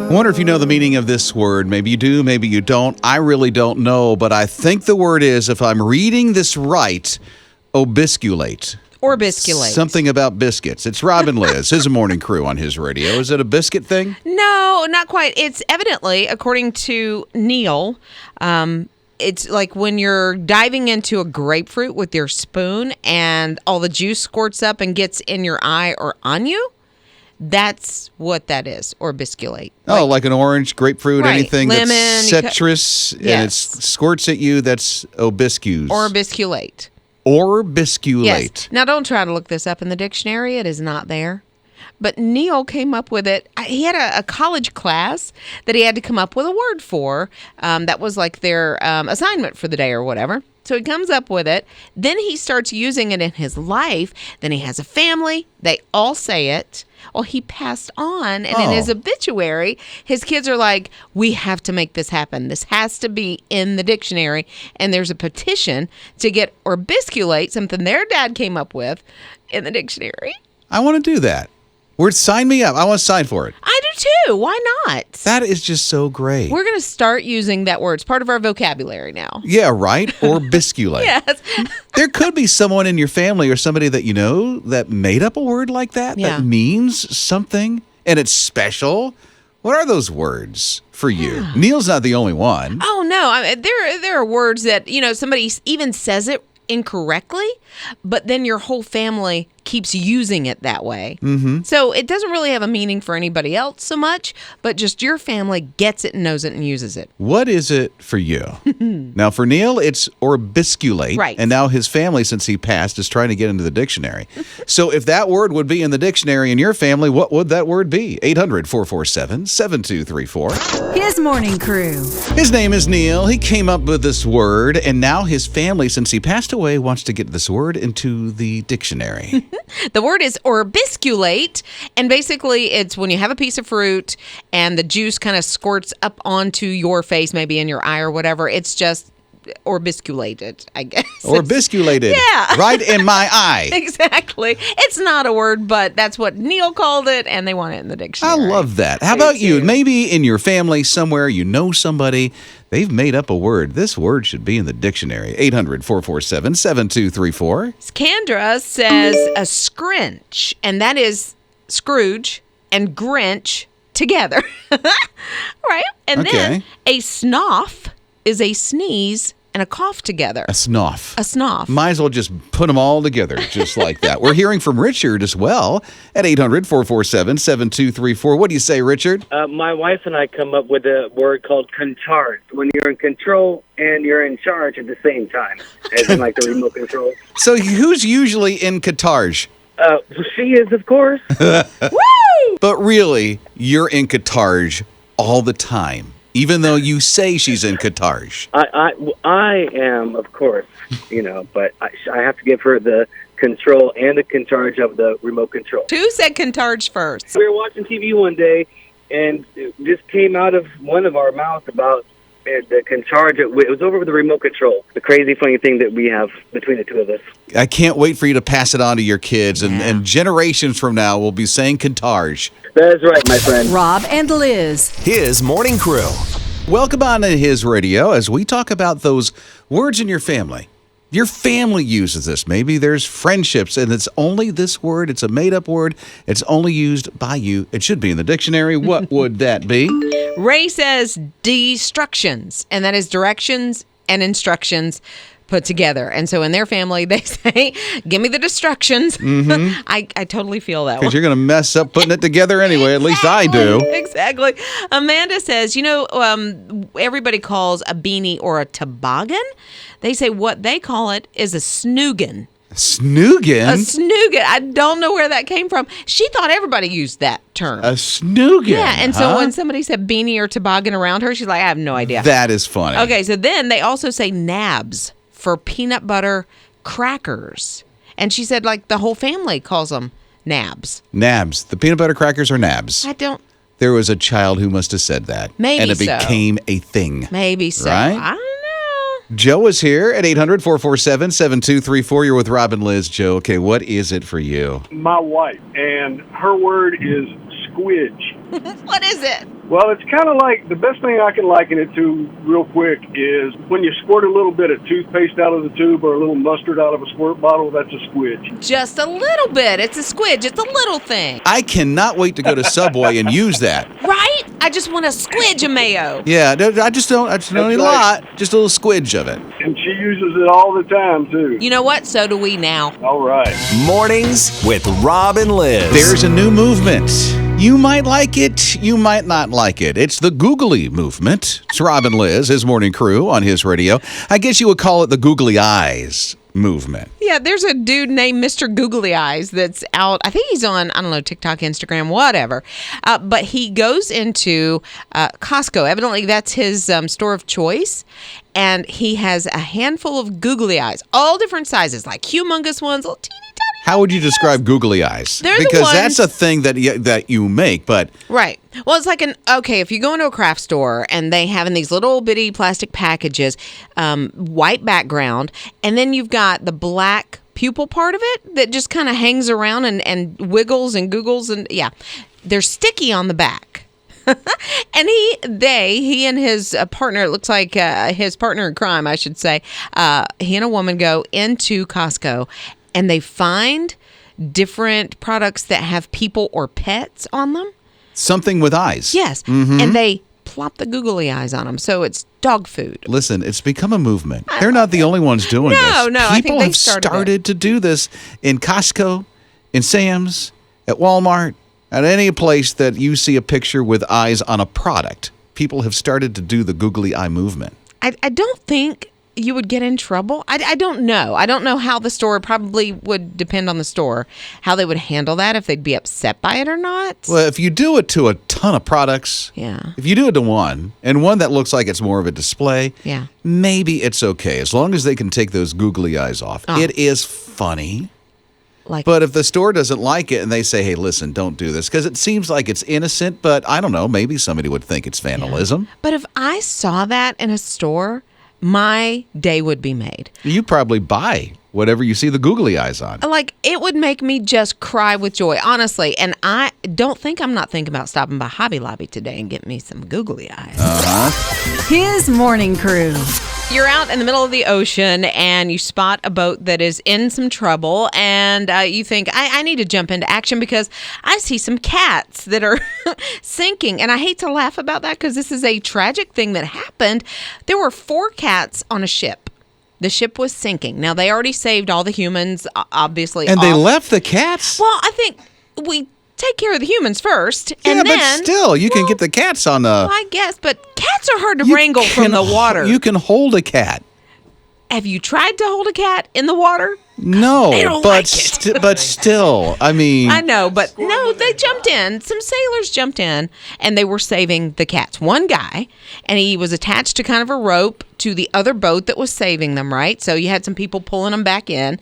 I wonder if you know the meaning of this word. Maybe you do, maybe you don't. I really don't know, but I think the word is, if I'm reading this right, obisculate. Or bisculate. Something about biscuits. It's Rob and Liz, his morning crew on his radio. Is it a biscuit thing? No, not quite. It's evidently, according to Neil, it's like when you're diving into a grapefruit with your spoon and all the juice squirts up and gets in your eye or on you. That's what that is, or bisculate. Like an orange, grapefruit, right. Anything Lemon, that's citrus and it squirts at you, that's obiscus. Or bisculate. Or bisculate. Yes. Now, don't try to look this up in the dictionary. It is not there. But Neil came up with it. He had a college class that he had to come up with a word for. That was like their assignment for the day or whatever. So he comes up with it. Then he starts using it in his life. Then he has a family. They all say it. Well, he passed on, and in his obituary, his kids are like, we have to make this happen. This has to be in the dictionary. And there's a petition to get orbisculate, something their dad came up with, in the dictionary. I want to do that. Sign me up. I want to sign for it. I do too. Why not? That is just so great. We're going to start using that word. It's part of our vocabulary now. Yeah, right? Or bisculate. Yes. There could be someone in your family or somebody that you know that made up a word like that that means something and it's special. What are those words for you? Neil's not the only one. Oh, no. There are words that, somebody even says it incorrectly, but then your whole family keeps using it that way. Mm-hmm. So it doesn't really have a meaning for anybody else so much, but just your family gets it and knows it and uses it. What is it for you? Now, for Neil, it's orbisculate. Right. And now his family, since he passed, is trying to get into the dictionary. So if that word would be in the dictionary in your family, what would that word be? 800-447-7234. His morning crew. His name is Neil. He came up with this word, and now his family, since he passed away, wants to get this word into the dictionary. The word is orbisculate, and basically it's when you have a piece of fruit and the juice kind of squirts up onto your face, maybe in your eye or whatever. It's just orbisculated, I guess. Orbisculated. Yeah. Right in my eye. Exactly. It's not a word, but that's what Neil called it, and they want it in the dictionary. I love that. How about you? Maybe in your family somewhere, you know somebody, they've made up a word. This word should be in the dictionary. 800-447-7234. Kendra says a scrinch, and that is Scrooge and Grinch together. Right? And then a snoff is a sneeze and a cough together. A snoff. A snoff. Might as well just put them all together just like that. We're hearing from Richard as well at 800-447-7234. What do you say, Richard? My wife and I come up with a word called concharge, when you're in control and you're in charge at the same time, as in like the remote control. So who's usually in Qatarge? She is, of course. Woo! But really, you're in Qatarge all the time. Even though you say she's in Qatarge. I am, of course, but I have to give her the control and the concharge of the remote control. Who said concharge first? We were watching TV one day, and it just came out of one of our mouths about the concharge. It was over with the remote control. The crazy, funny thing that we have between the two of us. I can't wait for you to pass it on to your kids, and generations from now we'll be saying Qatarge. That's right, my friend. Rob and Liz. His morning crew. Welcome on to His Radio as we talk about those words in your family. Your family uses this. Maybe there's friendships, and it's only this word. It's a made-up word. It's only used by you. It should be in the dictionary. What would that be? Ray says destructions, and that is directions and instructions put together. And so in their family, they say, give me the destructions. Mm-hmm. I totally feel that one. Because you're going to mess up putting it together anyway. At least I do. Exactly. Amanda says, everybody calls a beanie or a toboggan. They say what they call it is a snoogan. Snoogan? A snoogan. I don't know where that came from. She thought everybody used that term. A snoogan? Yeah, and so when somebody said beanie or toboggan around her, she's like, I have no idea. That is funny. Okay, so then they also say nabs for peanut butter crackers. And she said, the whole family calls them nabs. Nabs. The peanut butter crackers are nabs. I don't. There was a child who must have said that. Maybe and it became a thing. Maybe so. Right? I don't know. Joe is here at 800-447-7234. You're with Rob and Liz. Joe, okay, what is it for you? My wife, and her word is squidge. What is it? Well, it's kind of like, the best thing I can liken it to real quick is when you squirt a little bit of toothpaste out of the tube or a little mustard out of a squirt bottle, that's a squidge. Just a little bit. It's a squidge. It's a little thing. I cannot wait to go to Subway and use that. Right? I just want a squidge of mayo. Yeah, I just don't need a lot, just a little squidge of it. And she uses it all the time, too. You know what? So do we now. All right. Mornings with Rob and Liz. There's a new movement. You might like it, you might not like it. It's the googly movement. It's Rob and Liz, his morning crew on his radio. I guess you would call it the googly eyes movement. Yeah, there's a dude named Mr. Googly Eyes that's out. I think he's on, I don't know, TikTok, Instagram, whatever. But he goes into Costco. Evidently, that's his store of choice. And he has a handful of googly eyes, all different sizes, like humongous ones, little teeny tiny. How would you describe googly eyes? They're the because ones- that's a thing that you make, but Right. Well, it's like if you go into a craft store and they have in these little bitty plastic packages, white background, and then you've got the black pupil part of it that just kind of hangs around and wiggles and googles, and yeah, they're sticky on the back. And he and his partner, it looks like his partner in crime, I should say, he and a woman go into Costco and they find different products that have people or pets on them. something with eyes. Yes. Mm-hmm. And they plop the googly eyes on them. So it's dog food. Listen, it's become a movement. They're not the only ones doing this. No, I think People they have started to do this in Costco, in Sam's, at Walmart, at any place that you see a picture with eyes on a product. People have started to do the googly eye movement. I don't think you would get in trouble. I don't know. I don't know how the store, probably would depend on the store, how they would handle that, if they'd be upset by it or not. Well, if you do it to a ton of products, Yeah. if you do it to one, and one that looks like it's more of a display, Yeah. maybe it's okay, as long as they can take those googly eyes off. Oh. It is funny. Like, But if the store doesn't like it and they say, hey, listen, don't do this, because it seems like it's innocent, but I don't know, maybe somebody would think it's vandalism. but if I saw that in a store, my day would be made. You probably buy whatever you see the googly eyes on. Like, it would make me just cry with joy, honestly. And I don't think I'm not thinking about stopping by Hobby Lobby today and getting me some googly eyes. His morning crew. You're out in the middle of the ocean and you spot a boat that is in some trouble, and you think, I need to jump into action because I see some cats that are sinking. And I hate to laugh about that because this is a tragic thing that happened. There were 4 cats on a ship. The ship was sinking. Now, they already saved all the humans, obviously. And they off. left the cats? Well, I think we take care of the humans first, yeah, and but then still, you can get the cats on the... Well, I guess, but cats are hard to You wrangle from can the water. You can hold a cat. Have you tried to hold a cat in the water? No, They don't but like it. but still, I mean... I know, but no, they jumped in. Some sailors jumped in, and they were saving the cats. One guy, and he was attached to kind of a rope to the other boat that was saving them, right? So you had some people pulling them back in.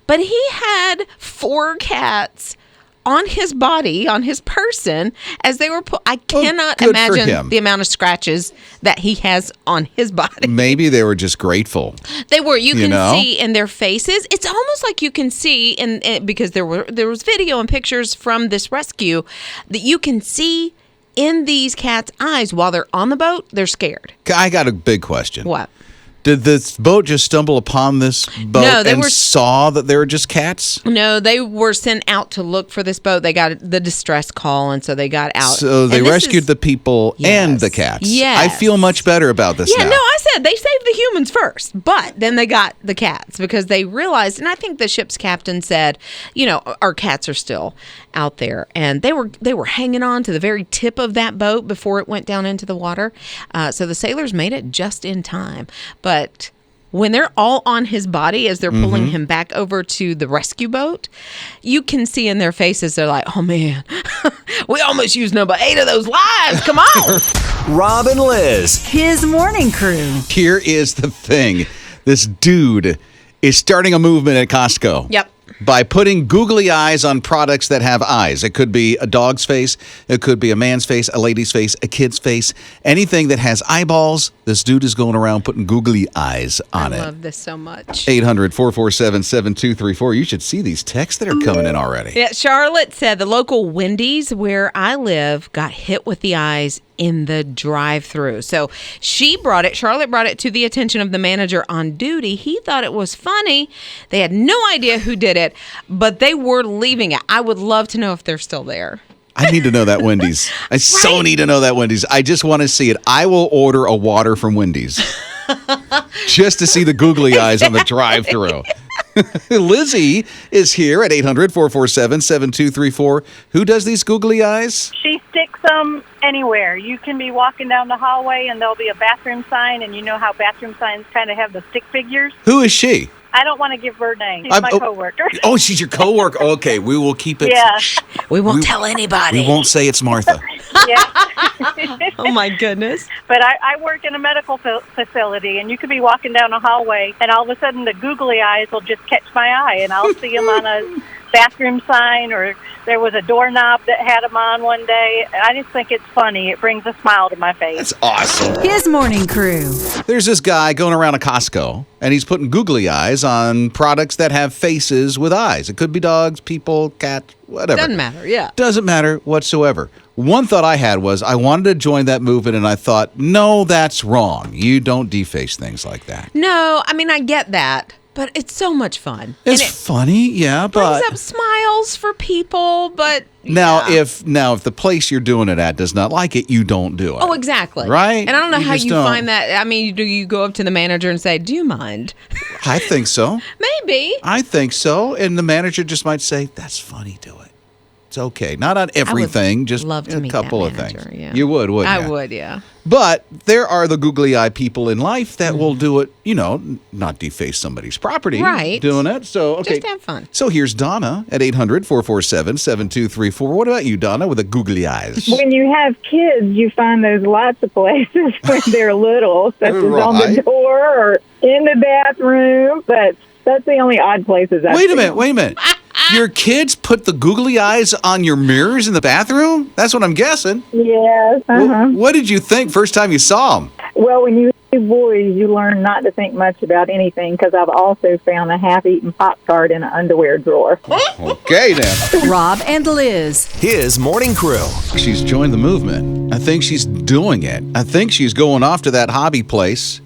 But he had 4 cats on his body, on his person, as they were I cannot good for imagine him. the amount of scratches that he has on his body. Maybe they were just grateful. They were. You can know? see in their faces. It's almost like you can see in because there was video and pictures from this rescue that you can see in these cats' eyes while they're on the boat. They're scared. I got a big question. What? Did this boat just stumble upon this boat No, they and were- saw that they were just cats? No, they were sent out to look for this boat. They got the distress call, and so they got out. So they And this rescued is- the people and Yes. the cats. Yes. I feel much better about this Yeah, now. no, I said they saved the humans first, but then they got the cats because they realized, and I think the ship's captain said, our cats are still out there, and they were hanging on to the very tip of that boat before it went down into the water. So the sailors made it just in time, but when they're all on his body as they're pulling him back over to the rescue boat, you can see in their faces, they're like, oh man, we almost used number 8 of those lives. Come on. Rob and Liz. His morning crew. Here is the thing. This dude is starting a movement at Costco. Yep. by putting googly eyes on products that have eyes. It could be a dog's face, it could be a man's face, a lady's face, a kid's face, anything that has eyeballs. This dude is going around putting googly eyes on it. I love this so much. 800-447-7234. You should see these texts that are coming in already. Yeah, Charlotte said the local Wendy's where I live got hit with the eyes in the drive-thru. So Charlotte brought it to the attention of the manager on duty. He thought it was funny. They had no idea who did it, but they were leaving it. I would love to know if they're still there. I need to know that Wendy's. I so need to know that Wendy's. I just want to see it. I will order a water from Wendy's just to see the googly eyes on the drive-thru. Lizzie is here at 800-447-7234. Who does these googly eyes? She sticks them anywhere. You can be walking down the hallway and there'll be a bathroom sign, and you know how bathroom signs kind of have the stick figures? Who is she? I don't want to give her name. She's my coworker. Oh, she's your coworker. Okay, we will keep it. Yeah. We won't tell anybody. We won't say it's Martha. Yeah. Oh, my goodness. But I work in a medical facility, and you could be walking down a hallway, and all of a sudden the googly eyes will just catch my eye, and I'll see them on a bathroom sign, or there was a doorknob that had them on one day. I just think it's funny. It brings a smile to my face. That's awesome. His morning crew. There's this guy going around a Costco, and he's putting googly eyes on products that have faces with eyes. It could be dogs, people, cats, whatever. Doesn't matter, yeah. Doesn't matter whatsoever. One thought I had was I wanted to join that movement, and I thought, no, that's wrong. You don't deface things like that. No, I mean, I get that, but it's so much fun. It's and it funny, yeah, but brings up smiles for people, but now yeah. if the place you're doing it at does not like it, you don't do it. Oh, exactly. Right? And I don't know You how just you don't. find that. I mean, do you go up to the manager and say, "Do you mind?" I think so. Maybe. I think so. And the manager just might say, that's funny, do it. It's okay. Not on everything, just love to a meet couple that of manager, things. yeah. You would, wouldn't you? I would, yeah. But there are the googly eye people in life that will do it, not deface somebody's property. Right. Doing it. So, okay. Just have fun. So here's Donna at 800-447-7234. What about you, Donna, with the googly eyes? When you have kids, you find those lots of places when they're little, such as on Right. the door or in the bathroom. But that's the only odd places I've Wait a seen. minute. Your kids put the googly eyes on your mirrors in the bathroom? That's what I'm guessing. Yes. What did you think first time you saw them? Well, when you have boys, you learn not to think much about anything, because I've also found a half-eaten Pop-Tart in an underwear drawer. Okay, then. Rob and Liz. His morning crew. She's joined the movement. I think she's doing it. I think she's going off to that hobby place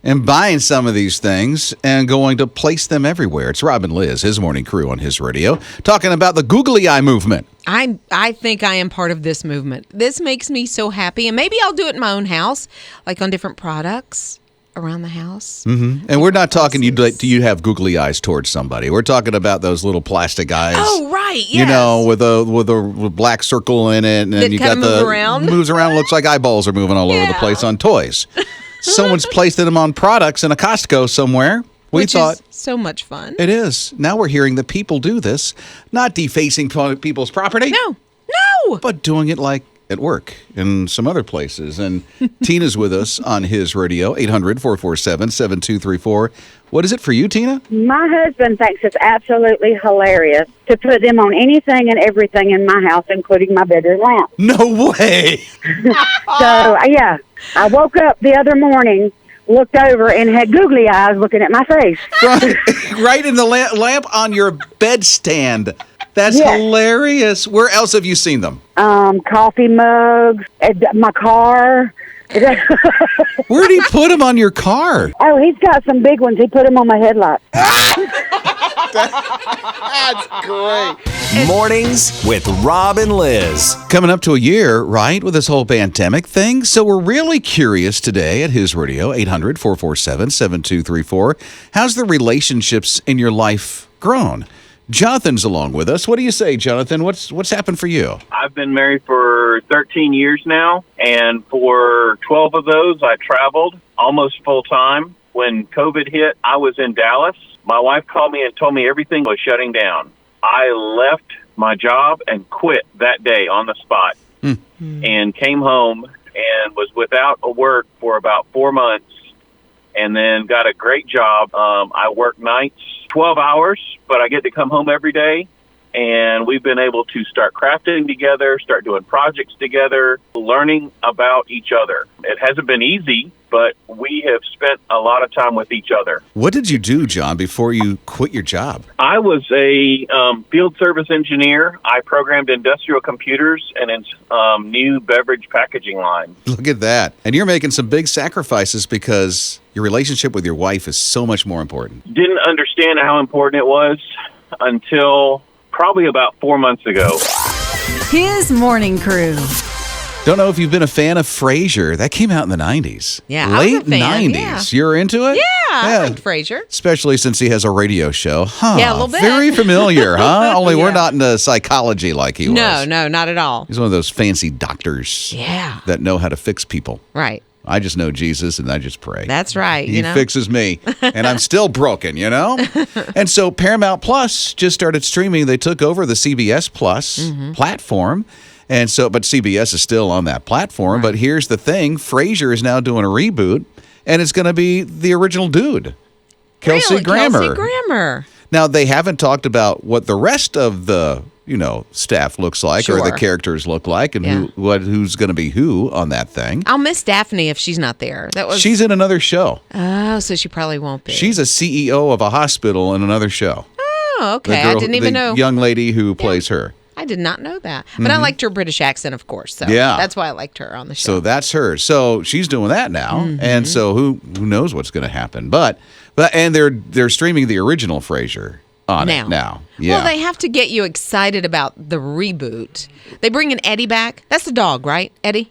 and buying some of these things and going to place them everywhere. It's Rob and Liz, his morning crew on his radio, talking about the googly eye movement. I think I am part of this movement. This makes me so happy, and maybe I'll do it in my own house, like on different products around the house. Mm-hmm. And we're not talking do you have googly eyes towards somebody. We're talking about those little plastic eyes. Oh, right, yes. With a black circle in it, and That you kinda got move around. moves around. Looks like eyeballs are moving all over the Yeah. place on toys. Someone's placed them on products in a Costco somewhere. We Which thought is so much fun. it is. Now we're hearing that people do this, not defacing people's property. No. But doing it like at work and some other places. And Tina's with us on his radio, 800-447-7234. What is it for you, Tina? My husband thinks it's absolutely hilarious to put them on anything and everything in my house, including my bedroom lamp. No way. So, yeah, I woke up the other morning, looked over, and had googly eyes looking at my face. Right in the lamp on your bedstand. That's Yes. hilarious. Where else have you seen them? Coffee mugs, my car. Where did he put them on your car? Oh, he's got some big ones. He put them on my headlights. That's great. Mornings with Rob and Liz. Coming up to a year, right, with this whole pandemic thing. So we're really curious today at his radio, 800-447-7234. How's the relationships in your life grown? Jonathan's along with us. What do you say, Jonathan? What's happened for you? I've been married for 13 years now, and for 12 of those, I traveled almost full time. When COVID hit, I was in Dallas. My wife called me and told me everything was shutting down. I left my job and quit that day on the spot and came home and was without a work for about 4 months and then got a great job. I work nights, 12 hours, but I get to come home every day. And we've been able to start crafting together, start doing projects together, learning about each other. It hasn't been easy, but we have spent a lot of time with each other. What did you do, John, before you quit your job? I was a field service engineer. I programmed industrial computers and new beverage packaging lines. Look at that. And you're making some big sacrifices because your relationship with your wife is so much more important. Didn't understand how important it was until probably about 4 months ago. His morning crew. Don't know if you've been a fan of Frasier. That came out in the 90s. Yeah, I was Late a fan, 90s. yeah. You're into it? Yeah, I liked Frasier. Especially since he has a radio show. Huh. Yeah, a little bit. Very familiar, huh? Only we're Yeah. not into psychology like he was. No, not at all. He's one of those fancy doctors that know how to fix people. Right. I just know Jesus and I just pray. That's right. He fixes me, and I'm still broken, And so Paramount Plus just started streaming. They took over the CBS Plus platform. And so, but CBS is still on that platform. But here's the thing. Frasier is now doing a reboot, and it's going to be the original dude, Kelsey Grammer. Kelsey Grammer. Now, they haven't talked about what the rest of the staff looks like or the Sure. characters look like and Yeah. who's going to be who on that thing. I'll miss Daphne if she's not there. She's in another show. Oh, so she probably won't be. She's a CEO of a hospital in another show. Oh, okay. I didn't even know. The young lady who plays her. I did not know that. But I liked her British accent, of course. So Yeah. that's why I liked her on the show. So that's her. So she's doing that now. And so who knows what's going to happen. But they're streaming the original Frasier on it now. Yeah. Well, they have to get you excited about the reboot. They bring in Eddie back. That's the dog, right? Eddie?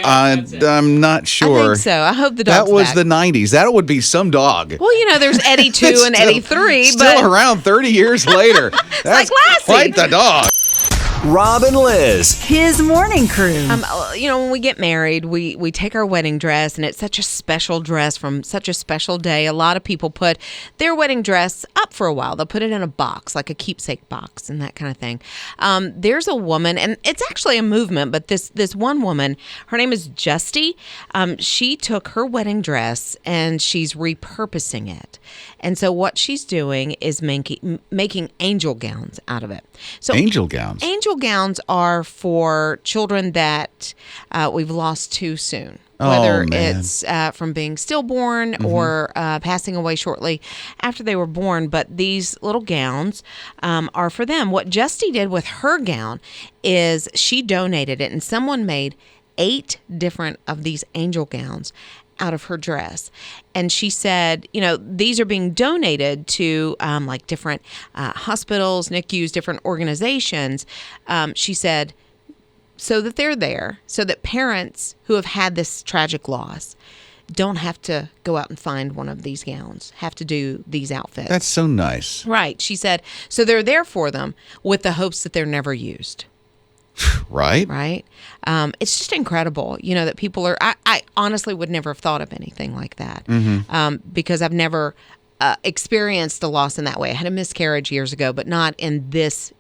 I'm not sure. I think so. I hope the dog's That was back. the 90s. That would be some dog. Well, there's Eddie 2 and Eddie 3. Still around 30 years later. That's like Lassie. quite the dog. Rob and Liz. His morning crew. When we get married, we take our wedding dress, and it's such a special dress from such a special day. A lot of people put their wedding dress up for a while. They'll put it in a box, like a keepsake box and that kind of thing. There's a woman, and it's actually a movement, but this one woman, her name is Justy. She took her wedding dress, and she's repurposing it. And so what she's doing is making angel gowns out of it. So Angel gowns? Angel gowns are for children that we've lost too soon. Whether it's from being stillborn or passing away shortly after they were born. But these little gowns are for them. What Justy did with her gown is she donated it, and someone made 8 different of these angel gowns out of her dress. And she said, these are being donated to like different hospitals, NICUs, different organizations. She said, so that they're there, so that parents who have had this tragic loss don't have to go out and find one of these gowns, have to do these outfits. That's so nice. Right. She said, so they're there for them with the hopes that they're never used. Right? Right. It's just incredible, that people are, I honestly would never have thought of anything like that because I've never experienced a loss in that way. I had a miscarriage years ago, but not in this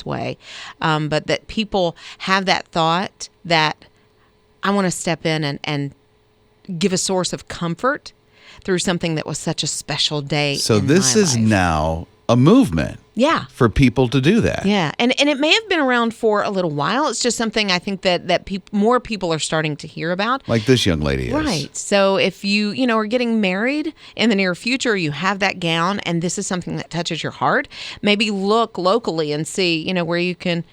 way. But that people have that thought that I want to step in and give a source of comfort through something that was such a special day. So in this my is life. now a movement. Yeah. For people to do that. Yeah. And it may have been around for a little while. It's just something I think that more people are starting to hear about. Like this young lady is. Right. So if you are getting married in the near future, you have that gown and this is something that touches your heart, maybe look locally and see, where you could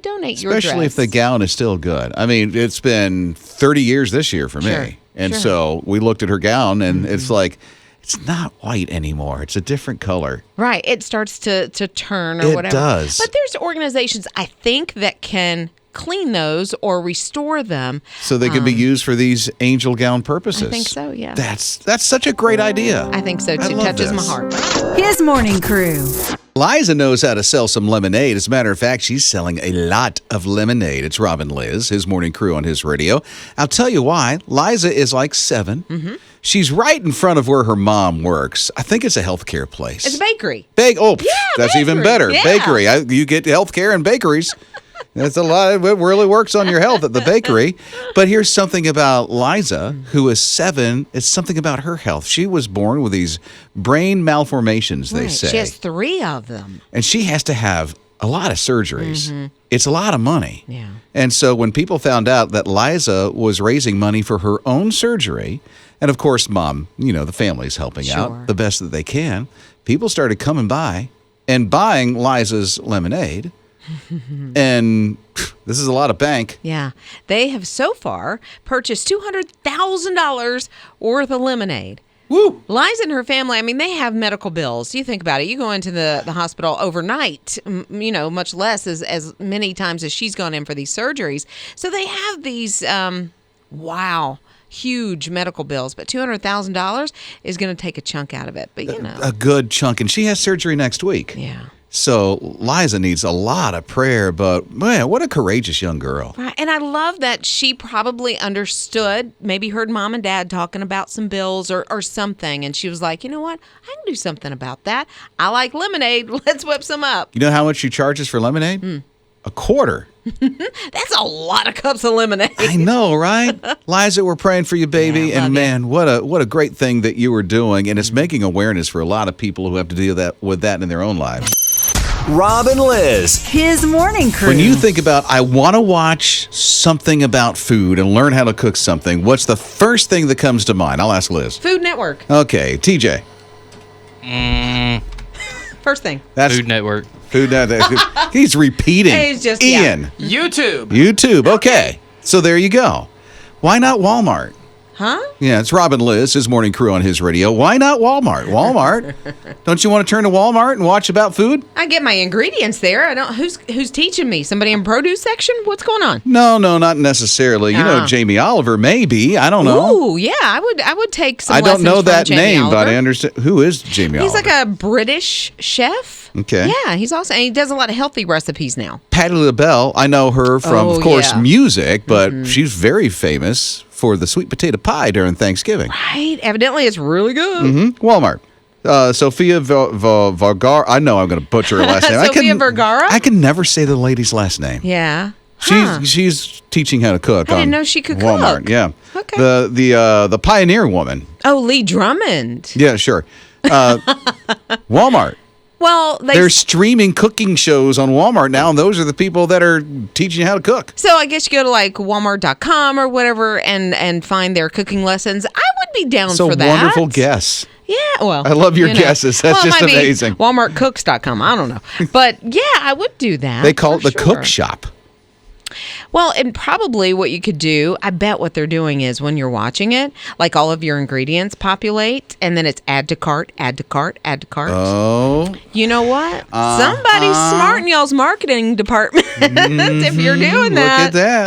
donate your dress. Especially if the gown is still good. I mean, it's been 30 years this year for Sure. me. And so we looked at her gown and it's like, it's not white anymore. It's a different color. Right. It starts to turn or It whatever. does. But there's organizations, I think, that can clean those or restore them. So they can be used for these angel gown purposes. I think so, yeah. That's such a great idea. I think so, too. love Touches my this. heart. His morning crew. Liza knows how to sell some lemonade. As a matter of fact, she's selling a lot of lemonade. It's Rob and Liz, his morning crew on his radio. I'll tell you why. Liza is like 7. Mm-hmm. She's right in front of where her mom works. I think it's a healthcare place. It's a bakery. That's bakery. even better. Yeah. Bakery. You get healthcare and bakeries. That's a lot. It really works on your health at the bakery. But here's something about Liza, who is 7. It's something about her health. She was born with these brain malformations, they say. She has 3 of them. And she has to have a lot of surgeries. It's a lot of money. Yeah. And so when people found out that Liza was raising money for her own surgery, and of course, Mom, the family's helping out the best that they can, people started coming by and buying Liza's lemonade. And this is a lot of bank. Yeah. They have so far purchased $200,000 worth of lemonade. Woo! Liza and her family, they have medical bills. You think about it. You go into the hospital overnight, much less as many times as she's gone in for these surgeries. So they have these, huge medical bills. But $200,000 is going to take a chunk out of it. But, A good chunk. And she has surgery next week. Yeah. So Liza needs a lot of prayer, but man, what a courageous young girl. Right. And I love that she probably understood, maybe heard Mom and Dad talking about some bills or something. And she was like, you know what? I can do something about that. I like lemonade. Let's whip some up. You know how much she charges for lemonade? A quarter. That's a lot of cups of lemonade. I know, right? Liza, we're praying for you, baby. Yeah, and man, what a great thing that you were doing. And it's making awareness for a lot of people who have to deal with that in their own lives. Rob and Liz. His morning crew. When you think about, I want to watch something about food and learn how to cook something, what's the first thing that comes to mind? I'll ask Liz. Food Network. Okay, TJ. First thing. That's Food Network. Food Network. He's repeating. He's just, Ian. YouTube. Okay. So there you go. Why not Walmart? Huh? Yeah, it's Rob and Liz, his morning crew on his radio. Why not Walmart? Walmart. Don't you want to turn to Walmart and watch about food? I get my ingredients there. I don't. Who's teaching me? Somebody in produce section? What's going on? No, not necessarily. You know, Jamie Oliver, maybe. I don't know. Ooh, yeah. I would take some. I don't know that Jamie name, Oliver. but I understand. Who is Jamie He's Oliver? like a British chef. Okay. Yeah, he's awesome. And he does a lot of healthy recipes now. Patti LaBelle, I know her from, of course, music, but she's very famous for the sweet potato pie during Thanksgiving. Right. Evidently, it's really good. Walmart. Sophia Vergara. I know I'm going to butcher her last name. Sophia Vergara? I can never say the lady's last name. Yeah. Huh. She's teaching how to cook. I didn't know she could Walmart. cook. Yeah. Okay. The pioneer woman. Oh, Lee Drummond. Yeah, sure. Walmart. Well, they're streaming cooking shows on Walmart now, and those are the people that are teaching you how to cook. So I guess you go to like Walmart.com or whatever and find their cooking lessons. I would be down for that. It's a wonderful guess. Yeah, well. I love your guesses. That's just amazing. WalmartCooks.com. I don't know. But yeah, I would do that. They call it the cook shop. Well, and probably what you could do, I bet what they're doing is when you're watching it, like all of your ingredients populate, and then it's add to cart, add to cart, add to cart. Oh. You know what? Somebody's smart in y'all's marketing department if you're doing that. Look at that.